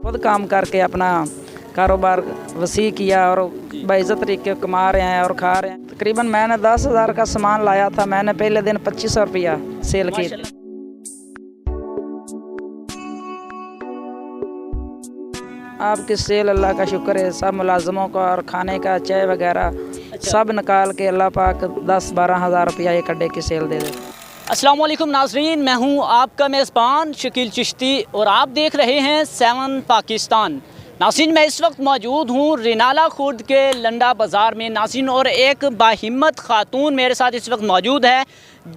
खुद काम करके अपना कारोबार वसी किया और बाइज्जत तरीके कमा रहे हैं और खा रहे हैं। तकरीबन मैंने 10,000 का सामान लाया था, मैंने पहले दिन 2500 रुपया सेल की। आपकी सेल अल्लाह का शुक्र है, सब मुलाजमों का और खाने का चाय वगैरह सब निकाल के अल्लाह पाक 10-12 हज़ार रुपया एक अड्डे की सेल दे देते। अस्सलाम वालेकुम नाज़रीन, मैं हूं आपका मेज़बान शकील चिश्ती और आप देख रहे हैं 7 पाकिस्तान। नाज़रीन, मैं इस वक्त मौजूद हूं रिनाला खुर्द के लंडा बाज़ार में नाज़रीन, और एक बाहिम्मत खातून मेरे साथ इस वक्त मौजूद है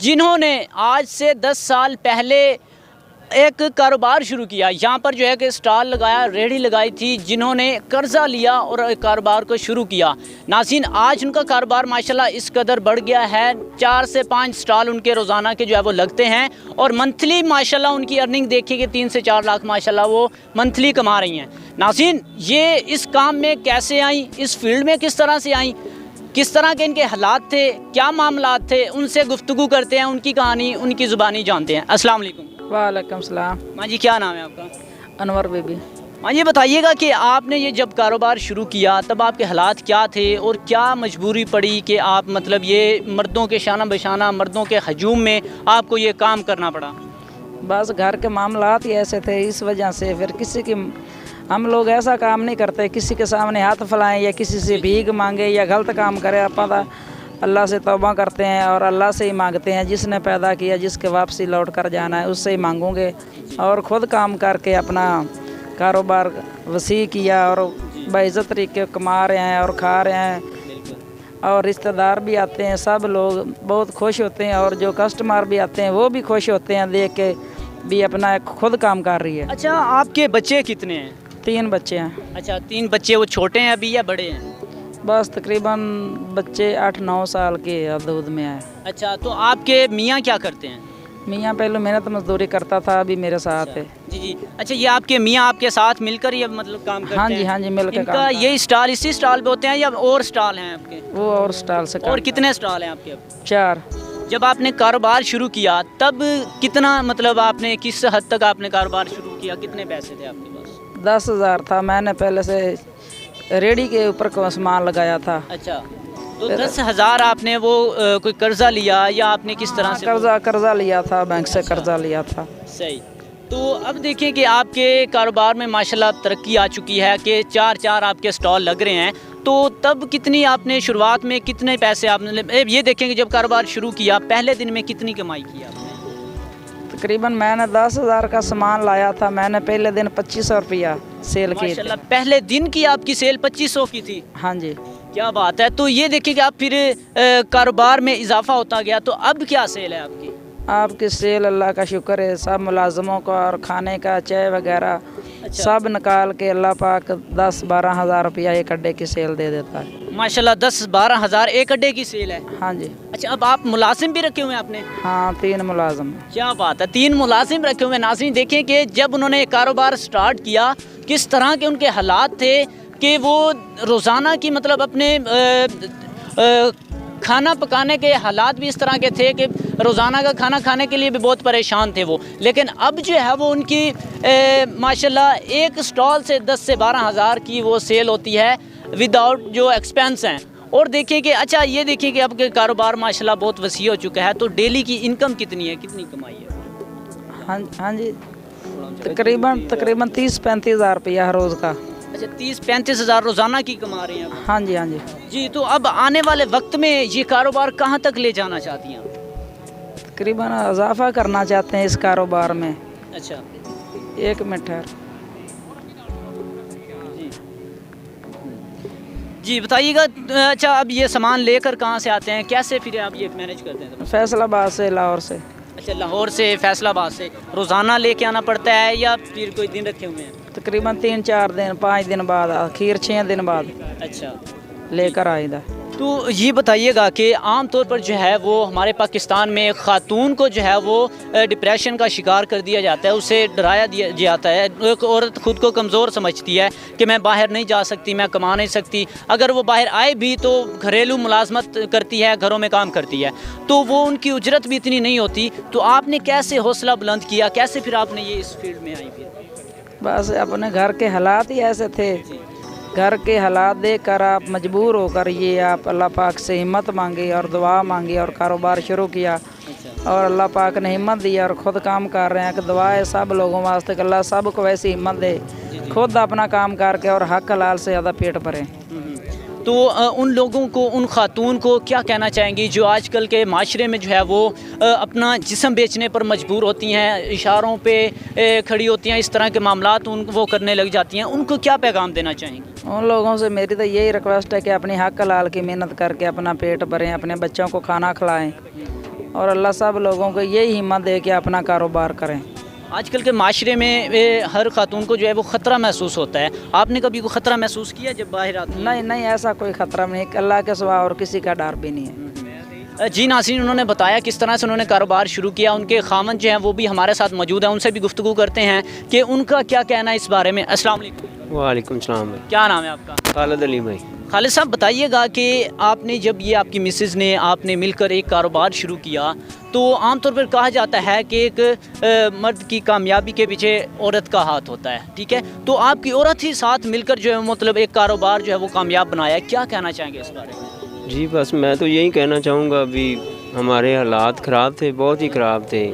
जिन्होंने आज से 10 साल पहले एक कारोबार शुरू किया। यहाँ पर जो है कि स्टॉल लगाया, रेहड़ी लगाई थी, जिन्होंने कर्ज़ा लिया और एक कारोबार को शुरू किया। नाज़रीन, आज उनका कारोबार माशाल्लाह इस कदर बढ़ गया है, 4 से 5 स्टॉल उनके रोज़ाना के जो है वो लगते हैं और मंथली माशाल्लाह उनकी अर्निंग देखिए कि 3 से 4 लाख माशाल्लाह वो मंथली कमा रही हैं। नाज़रीन, ये इस काम में कैसे आई, इस फील्ड में किस तरह से आई, किस तरह के इनके हालात थे, क्या मामलात थे, उनसे गुफ्तगू करते हैं, उनकी कहानी उनकी ज़ुबानी जानते हैं। अस्सलाम वालेकुम। वालेकुम सलाम। माँ जी, क्या नाम है आपका? अनवर बीबी। माँ जी, बताइएगा कि आपने ये जब कारोबार शुरू किया तब आपके हालात क्या थे और क्या मजबूरी पड़ी कि आप मतलब ये मर्दों के शाना बशाना, मर्दों के हजूम में आपको ये काम करना पड़ा? बस घर के मामलात ही ऐसे थे, इस वजह से फिर किसी की हम लोग ऐसा काम नहीं करते किसी के सामने हाथ फैलाएं या किसी से भीख मांगे या गलत काम करें। आप अल्लाह से तौबा करते हैं और अल्लाह से ही मांगते हैं, जिसने पैदा किया, जिसके वापसी लौट कर जाना है उससे ही मांगूंगे। और ख़ुद काम करके अपना कारोबार वसी किया और बाइज्जत तरीके कमा रहे हैं और खा रहे हैं। और रिश्तेदार भी आते हैं, सब लोग बहुत खुश होते हैं और जो कस्टमर भी आते हैं वो भी खुश होते हैं देख के भी अपना खुद काम कर रही है। अच्छा, आपके बच्चे कितने हैं? 3 बच्चे हैं। अच्छा, 3 बच्चे। वो छोटे हैं अभी या बड़े हैं? बस तकरीबन बच्चे 8-9 साल के हदूद में आए। अच्छा, तो आपके मियाँ क्या करते हैं? मियाँ पहले मेहनत मजदूरी करता था, अभी मेरे साथ है। जी जी। अच्छा, ये आपके मियाँ आपके साथ मिलकर ये मतलब काम करते हैं? हाँ जी मिल के इनका ये स्टॉल इसी स्टॉल पे होते हैं या और स्टॉल हैं आपके? वो और स्टॉल से और कितने स्टॉल हैं आपके? 4। जब आपने कारोबार शुरू किया तब कितना मतलब आपने किस हद तक आपने कारोबार शुरू किया, कितने पैसे थे आपके पास? 10,000 था। मैंने पहले से रेडी के ऊपर सामान लगाया था। अच्छा, तो 10,000 आपने वो कोई कर्जा लिया या आपने किस तरह से? कर्जा लिया था, बैंक से कर्जा लिया था। सही। तो अब देखें कि आपके कारोबार में माशाल्लाह तरक्की आ चुकी है कि 4 आपके स्टॉल लग रहे हैं। तो तब कितनी आपने शुरुआत में कितने पैसे आपने ये देखें कि जब कारोबार शुरू किया पहले दिन में कितनी कमाई की आपने? तकरीबन मैंने 10,000 का सामान लाया था, मैंने पहले दिन 2500 रुपया सेल की। माशाल्लाह, पहले दिन की आपकी सेल 2500 की थी? हाँ जी। क्या बात है। तो ये देखिए कि आप फिर कारोबार में इजाफा होता गया, तो अब क्या सेल है आपकी? आपकी सेल अल्लाह का शुक्र है, सब मुलाजमों का और खाने का चाय वगैरह सब निकाल के अल्लाह पाक 10-12 हज़ार रुपया एक अड्डे की सेल दे देता है। माशाल्लाह, 10-12 हज़ार एक अड्डे की सेल है? हाँ जी। अच्छा, अब आप मुलाजिम भी रखे हुए हैं आपने? हाँ, 3 मुलाजिम। क्या बात है, 3 मुलाजिम रखे हुए हैं। नाज़रीन, देखें कि जब उन्होंने कारोबार स्टार्ट किया किस तरह के उनके हालात थे कि वो रोज़ाना की मतलब अपने खाना पकाने के हालात भी इस तरह के थे कि रोज़ाना का खाना खाने के लिए भी बहुत परेशान थे वो। लेकिन अब जो है वो उनकी माशाल्लाह एक स्टॉल से 10 से 12 हज़ार की वो सेल होती है विदाउट जो एक्सपेंस हैं। और देखिए कि अच्छा, ये देखिए कि अब के कारोबार माशाल्लाह बहुत वसी हो चुका है। तो डेली की इनकम कितनी है, कितनी कमाई है? हाँ जी, तकरीबन 30-35 हज़ार रुपया हर रोज़ का। अच्छा, 30-35 हज़ार रोज़ाना की कमा रहे हैं? हाँ जी जी। तो अब आने वाले वक्त में ये कारोबार कहाँ तक ले जाना चाहती हैं? तकरीबन इजाफा करना चाहते हैं इस कारोबार में। अच्छा, 1 मिनट है जी बताइएगा। अच्छा, अब ये सामान लेकर कहाँ से आते हैं, कैसे फिर आप ये मैनेज करते हैं? फैसलाबाद से, लाहौर से। अच्छा, लाहौर से फैसलाबाद से रोज़ाना लेके आना पड़ता है या फिर कोई दिन रखे हुए हैं? तकरीबन 3-4 दिन, 5 दिन बाद, आखिर 6 दिन बाद अच्छा लेकर आइदा। तो ये बताइएगा कि आम तौर पर जो है वो हमारे पाकिस्तान में ख़ातून को जो है वो डिप्रेशन का शिकार कर दिया जाता है, उसे डराया दिया जाता है। एक औरत ख़ुद को कमज़ोर समझती है कि मैं बाहर नहीं जा सकती, मैं कमा नहीं सकती। अगर वो बाहर आए भी तो घरेलू मुलाजमत करती है, घरों में काम करती है, तो वो उनकी उजरत भी इतनी नहीं होती। तो आपने कैसे हौसला बुलंद किया, कैसे फिर आपने ये इस फील्ड में आई? फिर बस अपने घर के हालात ही ऐसे थे, घर के हालात देख कर आप मजबूर होकर ये आप अल्लाह पाक से हिम्मत मांगी और दुआ मांगी और कारोबार शुरू किया, और अल्लाह पाक ने हिम्मत दी और ख़ुद काम कर रहे हैं। कि दुआ है सब लोगों वास्ते कि अल्लाह सबको वैसी हिम्मत दे, खुद अपना काम करके और हक हलाल से ज़्यादा पेट भरें। तो उन लोगों को, उन खातून को क्या कहना चाहेंगी जो आजकल के माशरे में जो है वो अपना जिस्म बेचने पर मजबूर होती हैं, इशारों पे खड़ी होती हैं, इस तरह के मामलात वो करने लग जाती हैं, उनको क्या पैगाम देना चाहेंगी? उन लोगों से मेरी तो यही रिक्वेस्ट है कि अपनी हक हलाल की मेहनत करके अपना पेट भरें, अपने बच्चों को खाना खिलाएं, और अल्लाह सब लोगों को यही हिम्मत दे कि अपना कारोबार करें। आजकल के माशरे में हर खातून को जो है वो ख़तरा महसूस होता है, आपने कभी कोई ख़तरा महसूस किया जब बाहर आती हैं? नहीं नहीं, ऐसा कोई ख़तरा नहीं, अल्लाह के सिवा और किसी का डर भी नहीं है। जी नाज़रीन, उन्होंने बताया किस तरह से उन्होंने कारोबार शुरू किया। उनके खामन जो हैं वो भी हमारे साथ मौजूद हैं, उनसे भी गुफ्तगू करते हैं कि उनका क्या कहना है इस बारे में। अस्सलाम वालेकुम। वालेकुम सलाम भाई। क्या नाम है आपका? खालिद अली भाई। खालिद साहब, बताइएगा कि आपने जब ये आपकी मिसेज़ ने आपने मिलकर एक कारोबार शुरू किया, तो आमतौर पर कहा जाता है कि एक मर्द की कामयाबी के पीछे औरत का हाथ होता है, ठीक है? तो आपकी औरत ही साथ मिलकर जो है मतलब एक कारोबार जो है वो कामयाब बनाया, क्या कहना चाहेंगे इस बारे में? जी बस मैं तो यही कहना चाहूँगा, अभी हमारे हालात ख़राब थे, बहुत ही ख़राब थे।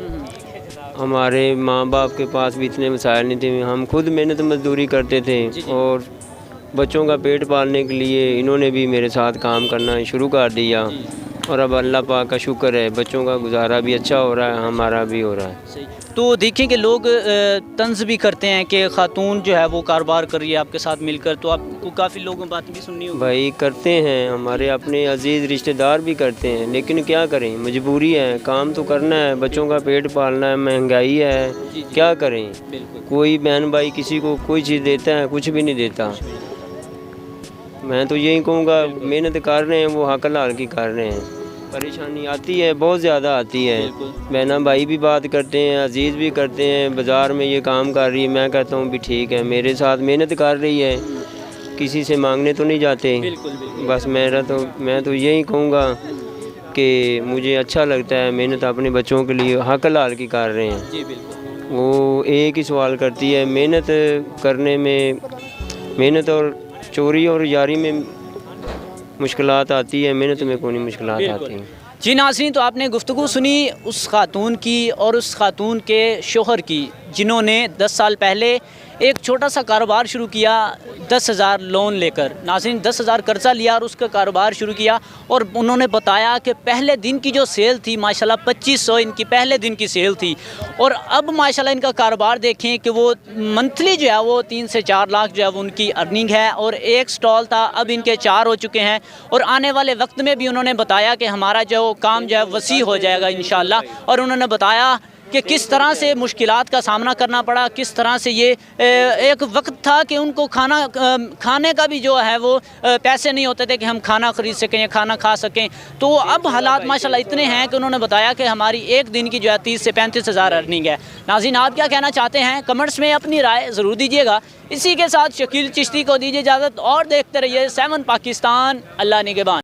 हमारे माँ बाप के पास भी इतने वसाइल नहीं थे, हम खुद मेहनत मजदूरी करते थे, और बच्चों का पेट पालने के लिए इन्होंने भी मेरे साथ काम करना शुरू कर दिया, और अब अल्लाह पाक का शुक्र है, बच्चों का गुजारा भी अच्छा हो रहा है, हमारा भी हो रहा है। तो देखें कि लोग तंज भी करते हैं कि खातून जो है वो कारोबार कर रही है आपके साथ मिलकर, तो आपको काफ़ी लोगों बात भी सुननी होगी। भाई करते हैं, हमारे अपने अजीज़ रिश्तेदार भी करते हैं, लेकिन क्या करें, मजबूरी है, काम तो करना है, बच्चों का पेट पालना है, महंगाई है, क्या करें। कोई बहन भाई किसी को कोई चीज़ देता है? कुछ भी नहीं देता। मैं तो यही कहूँगा, मेहनत कर रहे हैं वो हक हलाल की कर रहे हैं। परेशानी आती है, बहुत ज़्यादा आती है, बहना भाई भी बात करते हैं, अजीज़ भी करते हैं, बाज़ार में ये काम कर रही है, मैं कहता हूँ भी ठीक है, मेरे साथ मेहनत कर रही है, किसी से मांगने तो नहीं जाते। बस मैं तो यही कहूँगा कि मुझे अच्छा लगता है, मेहनत अपने बच्चों के लिए हक हलाल की कर रहे हैं। वो एक ही सवाल करती है, मेहनत करने में, मेहनत और चोरी और यारी में मुश्किलात आती है, मेहनत में कोई नहीं मुश्किलात आती हैं। जी नाज़रीन, तो आपने गुफ्तगू सुनी उस खातून की और उस खातून के शोहर की जिन्होंने 10 साल पहले एक छोटा सा कारोबार शुरू किया, 10,000 लोन लेकर। नाज़रीन, 10,000 कर्जा लिया और उसका कारोबार शुरू किया, और उन्होंने बताया कि पहले दिन की जो सेल थी माशाल्लाह 2500 इनकी पहले दिन की सेल थी, और अब माशाल्लाह इनका कारोबार देखें कि वो मंथली जो है वो 3 से 4 लाख जो है वो उनकी अर्निंग है, और एक स्टॉल था अब इनके 4 हो चुके हैं, और आने वाले वक्त में भी उन्होंने बताया कि हमारा जो काम जो है वसी हो जाएगा इंशाअल्लाह। और उन्होंने बताया कि किस तरह से मुश्किलात का सामना करना पड़ा, किस तरह से ये एक वक्त था कि उनको खाने का भी जो है वो पैसे नहीं होते थे कि हम खाना ख़रीद सकें या खाना खा सकें। तो अब हालात माशाल्लाह इतने हैं कि उन्होंने बताया कि हमारी एक दिन की जो है 30 से 35,000 अर्निंग है। नाज़रीन, आप क्या कहना चाहते हैं कमेंट्स में अपनी राय ज़रूर दीजिएगा। इसी के साथ शकील चिश्ती को दीजिए इजाज़त, और देखते रहिए 7 पाकिस्तान। अल्लाह निगहबान।